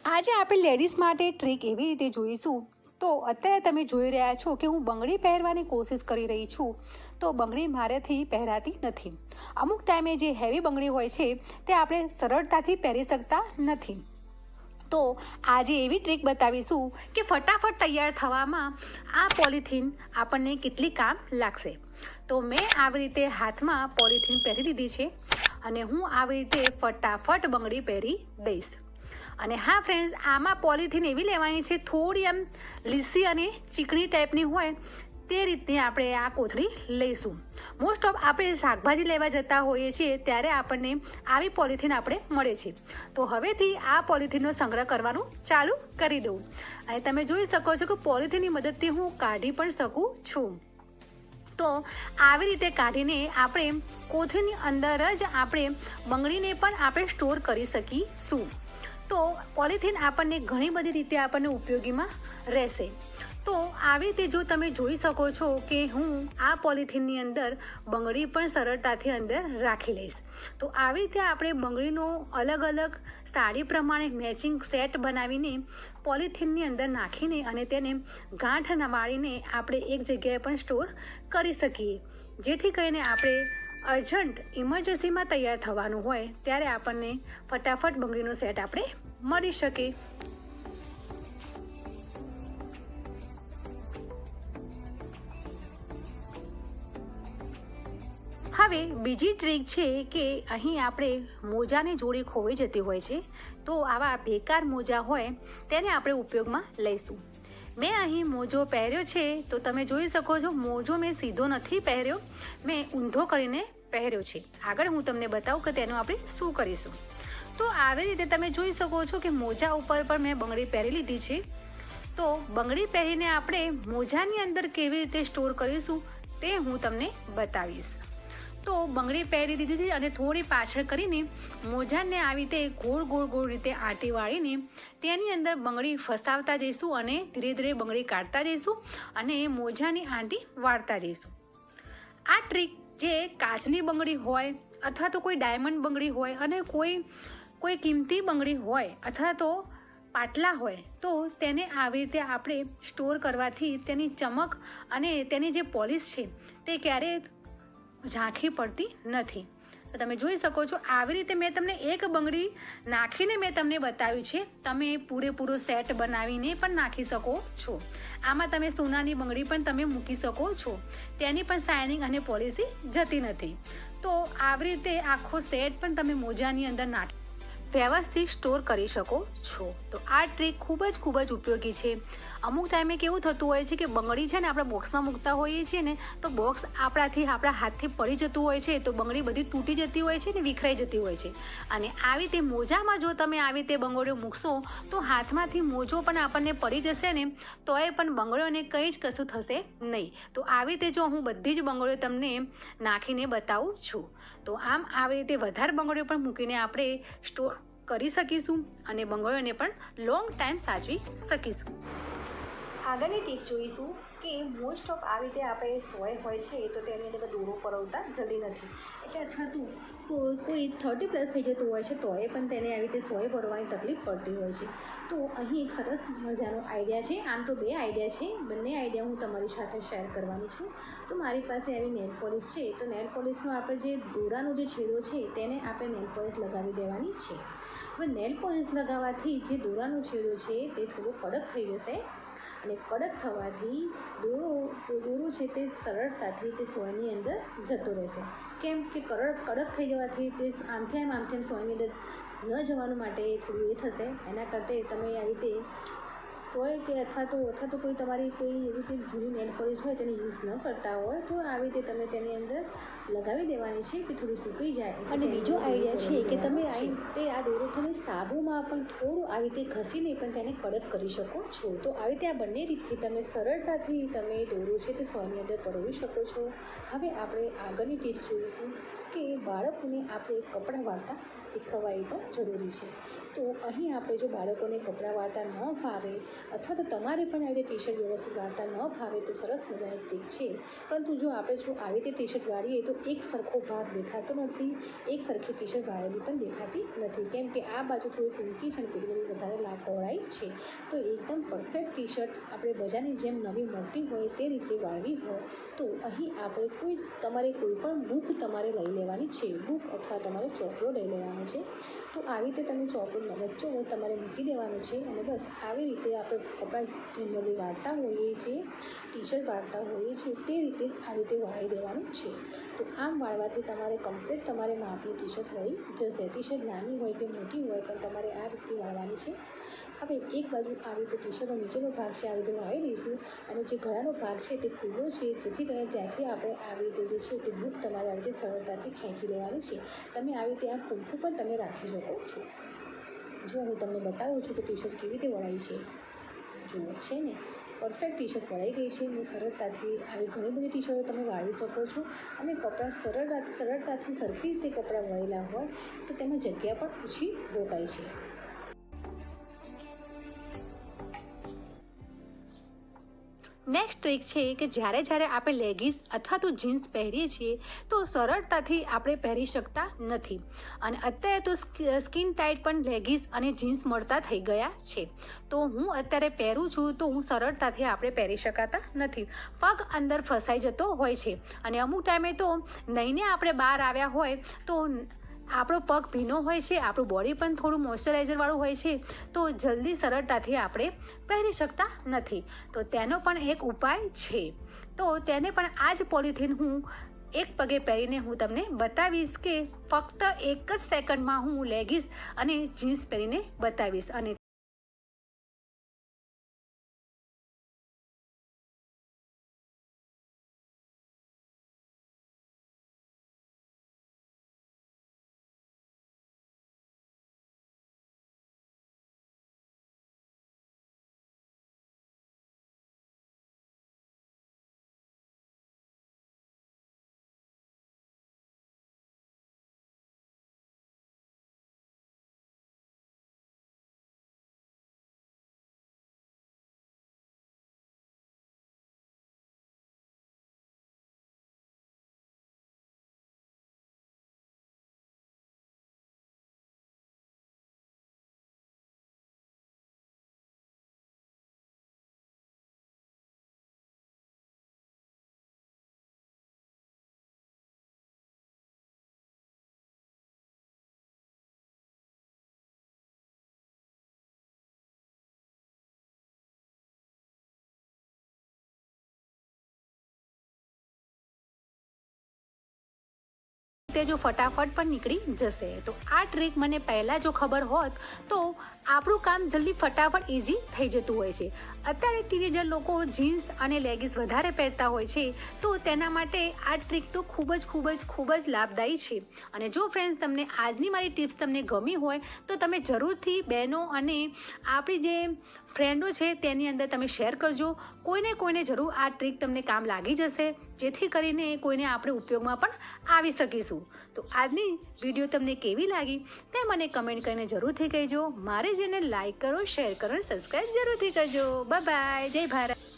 આજે આપણે લેડીઝ માટે ટ્રીક એવી રીતે જોઈશું। તો અત્યારે તમે જોઈ રહ્યા છો કે હું બંગડી પહેરવાની કોશિશ કરી રહી છું, તો બંગડી મારાથી પહેરાતી નથી। અમુક ટાઈમે જે હેવી બંગડી હોય છે તે આપણે સરળતાથી પહેરી શકતા નથી। તો આજે એવી ટ્રીક બતાવીશું કે ફટાફટ તૈયાર થવામાં આ પોલિથીન આપણને કેટલી કામ લાગશે। તો મેં આવી રીતે હાથમાં પોલિથીન પહેરી લીધી છે અને હું આવી રીતે ફટાફટ બંગડી પહેરી દઈશ। અને હા ફ્રેન્ડ્સ, આમાં પોલિથીન એવી લેવાની છે, થોડી આમ લીસી અને ચીકણી ટાઈપની હોય તે રીતની આપણે આ કોથળી લઈશું। મોસ્ટ ઓફ આપણે શાકભાજી લેવા જતા હોઈએ છીએ ત્યારે આપણને આવી પોલિથીન આપણે મળે છે। તો હવેથી આ પોલિથીનનો સંગ્રહ કરવાનું ચાલુ કરી દઉં। અને તમે જોઈ શકો છો કે પોલિથીનની મદદથી હું કાઢી પણ શકું છું। તો આવી રીતે કાઢીને આપણે કોથળીની અંદર જ આપણે બંગડીને પણ આપણે સ્ટોર કરી શકીશું। તો પોલિથીન આપણને ઘણી બધી રીતે આપણને ઉપયોગીમાં રહેશે। તો આવી રીતે જો તમે જોઈ શકો છો કે હું આ પોલિથીનની અંદર બંગડી પણ સરળતાથી અંદર રાખી લઈશ। તો આવી રીતે આપણે બંગડીનો અલગ અલગ સાડી પ્રમાણે મેચિંગ સેટ બનાવીને પોલિથીનની અંદર નાખીને અને તેને ગાંઠ વાળીને આપણે એક જગ્યાએ પણ સ્ટોર કરી શકીએ, જેથી કરીને આપણે અર્જન્ટ ઇમરજન્સીમાં તૈયાર થવાનું હોય ત્યારે આપણને ફટાફટ બંગડીનો સેટ આપણે મળી શકે। હવે બીજી ટ્રીક છે કે અહીં આપણે મોજાની જોડી ખોવાઈ જતી હોય છે, તો આવા બેકાર મોજા હોય તેને આપણે ઉપયોગમાં લઈશું। મેં અહીં મોજો પહેર્યો છે, તો તમે જોઈ શકો છો મોજો મેં સીધો નથી પહેર્યો, મેં ઊંધો કરીને પહેર્યો છે। આગળ હું તમને બતાવું કે તેનું આપણે શું કરીશું। તો આવી રીતે તમે જોઈ શકો છો કે મોજા ઉપર પણ મેં બંગડી પહેરી લીધી છે। તો બંગડી પહેરીને આપણે મોજાની અંદર કેવી રીતે સ્ટોર કરીશું તે હું તમને બતાવીશ। તો બંગડી પહેરી દીધી છે અને થોડી પાછળ કરીને મોજાને આવી રીતે ગોળ ગોળ ગોળ રીતે આંટી વાળીને તેની અંદર બંગડી ફસાવતા જઈશું અને ધીરે ધીરે બંગડી કાઢતા જઈશું અને મોજાની આંટી વાળતા જઈશું। આ ટ્રીક જે કાચની બંગડી હોય અથવા તો કોઈ ડાયમંડ બંગડી હોય અને કોઈ કિંમતી બંગડી હોય અથવા તો પાટલા હોય, તો તેને આવી રીતે આપણે સ્ટોર કરવાથી તેની ચમક અને તેની જે પોલિશ છે તે ક્યારેય ઝાંખી પડતી નથી। તો તમે જોઈ શકો છો આવી રીતે મેં તમને એક બંગડી નાખીને મેં તમને બતાવ્યું છે। તમે પૂરેપૂરો સેટ બનાવીને પણ નાખી શકો છો। આમાં તમે સોનાની બંગડી પણ તમે મૂકી શકો છો, તેની પણ શાઇનિંગ અને પોલિશી જતી નથી। તો આવી રીતે આખો સેટ પણ તમે મોજાની અંદર નાખી વ્યવસ્થિત સ્ટોર કરી શકો છો। તો આ ટ્રીક ખૂબ જ ઉપયોગી છે। અમુક ટાઈમે કેવું થતું હોય છે કે બંગડી છે ને આપણે બોક્સમાં મૂકતા હોઈએ છીએ ને, તો બોક્સ આપણા હાથથી પડી જતું હોય છે, તો બંગડી બધી તૂટી જતી હોય છે ને વિખરાઈ જતી હોય છે। અને આવી રીતે મોજામાં જો તમે આવી રીતે બંગડીઓ મૂકશો તો હાથમાંથી મોજો પણ આપણને પડી જશે ને તોય પણ બંગડીઓને કંઈ જ કશું થશે નહીં। તો આવી રીતે જો હું બધી જ બંગડીઓ તમને નાખીને બતાવું છું, તો આમ આવી રીતે વધારે બંગડીઓ પણ મૂકીને આપણે સ્ટોર કરી શકીશું અને બંગડીઓને પણ લોંગ ટાઈમ સાચવી શકીશું। આગળની ટીપ જોઈશું કે મોસ્ટ ઓફ આવી રીતે આપણે સોય હોય છે તો તેની અંદર દોરો પરોવતા જલ્દી નથી, એટલે અથવા તો કોઈ 30+ થઈ જતું હોય છે તો એ પણ તેને આવી રીતે સોય ભરવાની તકલીફ પડતી હોય છે। તો અહીં એક સરસ મજાનો આઈડિયા છે। આમ તો 2 આઈડિયા છે, બંને આઈડિયા હું તમારી સાથે શેર કરવાની છું। તો મારી પાસે આવી નેલ પોલિશ છે, તો નેલ પોલિશનો આપણે જે દોરાનો જે છેડો છે તેને આપણે નેલ પોલિશ લગાવી દેવાની છે। હવે નેલ પોલિશ લગાવવાથી જે દોરાનો છેડો છે તે થોડો કડક થઈ જશે અને કડક થવાથી દોરો છે તે સરળતાથી તે સોયની અંદર જતો રહેશે। કેમ કે કડક થઈ જવાથી તે આમથી સોયની અંદર ન જવાનું માટે થોડું એ થશે। એના કરતાં તમે આવી રીતે સોય કે અથવા તો કોઈ તમારી કોઈ એવી રીતે જૂની નેલ પોલિશ હોય તેને યુઝ ન કરતા હોય તો આવી રીતે તમે તેની અંદર લગાવી દેવાની છે કે થોડી સૂકાઈ જાય। અને બીજો આઈડિયા છે કે તમે આવી રીતે આ દોરો તમે સાબુમાં પણ થોડું આવી રીતે ઘસીને પણ તેને કડક કરી શકો છો। તો આવી રીતે આ બંને રીતથી તમે સરળતાથી તમે દોરો છે તે સોયની અંદર પરોવી શકો છો। હવે આપણે આગળની ટિપ્સ જોઈશું કે બાળકોને આપણે કપડાં વાળતા શીખવવા એ પણ જરૂરી છે। તો અહીં આપણે જો બાળકોને કપડાં વાળતા ન ફાવે અથવા તો તમારે પણ આવી રીતે ટી શર્ટ વ્યવસ્થિત વાળતા ન ફાવે તો સરસ મજાની ટ્રીક છે। પરંતુ જો આપણે આવી રીતે ટી શર્ટ વાળીએ તો એક સરખો ભાગ દેખાતો નથી, એક સરખી ટી શર્ટ વાળેલી પણ દેખાતી નથી, કેમ કે આ બાજુ થોડી ટૂંકી છે અને પેલી બાજુ વધારે પહોળાઈ છે. તો એકદમ પરફેક્ટ ટી શર્ટ આપણે બજારની જેમ નવી મળતી હોય તે રીતે વાળવી હોય તો અહીં આપણે તમારે કોઈ પણ બુક તમારે લઈ લેવાની છે. બુક અથવા તમારે ચોપડો લઈ લેવાનો છે. તો આવી રીતે તમે ચોપડો વચ્ચો તમારે મૂકી દેવાનું છે અને બસ આવી રીતે આપણે કપડાં જનરલી વાળતા હોઈએ છીએ, ટી શર્ટ વાળતા હોઈએ છીએ તે રીતે આવી રીતે વાળી દેવાનું છે. તો આમ વાળવાથી તમારે કમ્પ્લીટ તમારે માપની ટી શર્ટ વળી જશે. ટી શર્ટ નાની હોય કે મોટી હોય પણ તમારે આ રીતે વાળવાની છે. હવે એક બાજુ આવી રીતે ટી શર્ટનો નીચેનો ભાગ છે આવી રીતે વાળી લઈશું અને જે ગળાનો ભાગ છે તે ખુલ્લો છે જેથી કરીને ત્યાંથી આપણે આવી રીતે જે છે તે બુક તમારે આવી રીતે સરળતાથી ખેંચી લેવાની છે. તમે આવી રીતે આ પૂંઠું પણ તમે રાખી શકો છો. જો હું તમને બતાવું છું કે ટી શર્ટ કેવી રીતે વળાય છે. જુઓ છે ને, પરફેક્ટ ટી શર્ટ વળાઈ ગઈ છે અને સરળતાથી આવી ઘણી બધી ટી શર્ટો તમે વાળી શકો છો અને કપડાં સરળતાથી સરખી રીતે કપડાં વળેલા હોય તો તેમાં જગ્યા પણ ઓછી રોકાય છે. નેક્સ્ટ ટ્રીક છે કે જ્યારે આપણે લેગીસ અથવા તો જીન્સ પહેરીએ છીએ તો સરળતાથી આપણે પહેરી શકતા નથી અને અત્યારે તો સ્કિન ટાઈટ પણ લેગીસ અને જીન્સ મળતા થઈ ગયા છે. તો હું અત્યારે પહેરું છું તો હું સરળતાથી આપણે પહેરી શકાતા નથી. પગ અંદર ફસાઈ જતો હોય છે અને અમુક ટાઈમે તો નહીને આપણે બહાર આવ્યા હોય તો આપણો પગ ભીનો હોય છે, આપણું બોડી પણ થોડું મોઇશ્ચરાઇઝરવાળું હોય છે તો જલ્દી સરળતાથી આપણે પહેરી શકતા નથી. તો તેનો પણ એક ઉપાય છે. તો તેને પણ આ જ પોલિથીન હું એક પગે પહેરીને હું તમને બતાવીશ કે ફક્ત એક જ સેકન્ડમાં હું લેગીસ અને જીન્સ પહેરીને બતાવીશ. અને તે જો ફટાફટ પણ નીકળી જશે. તો આ ટ્રીક મને પહેલાં જો ખબર હોત તો આપણું કામ જલ્દી ફટાફટ ઇઝી થઈ જતું હોય છે. અત્યારે ટીનેજર લોકો જીન્સ અને લેગીસ વધારે પહેરતા હોય છે તો તેના માટે આ ટ્રીક તો ખૂબ જ લાભદાયી છે. અને જો ફ્રેન્ડ્સ તમને આજની મારી ટિપ્સ તમને ગમી હોય તો તમે જરૂરથી બહેનો અને આપણી જે ફ્રેન્ડો છે તેની અંદર તમે શેર કરજો. કોઈને જરૂર આ ટ્રીક તમને કામ લાગી જશે જેથી કરીને કોઈને આપણે ઉપયોગમાં પણ આવી શકીશું. તો આજની વિડીયો તમને કેવી લાગી તે મને કમેન્ટ કરીને જરૂરથી કહેજો. મારે જેને લાઈક કરો, શેર કરો અને સબસ્ક્રાઈબ જરૂરથી કરજો. Bye bye. જય ભારત.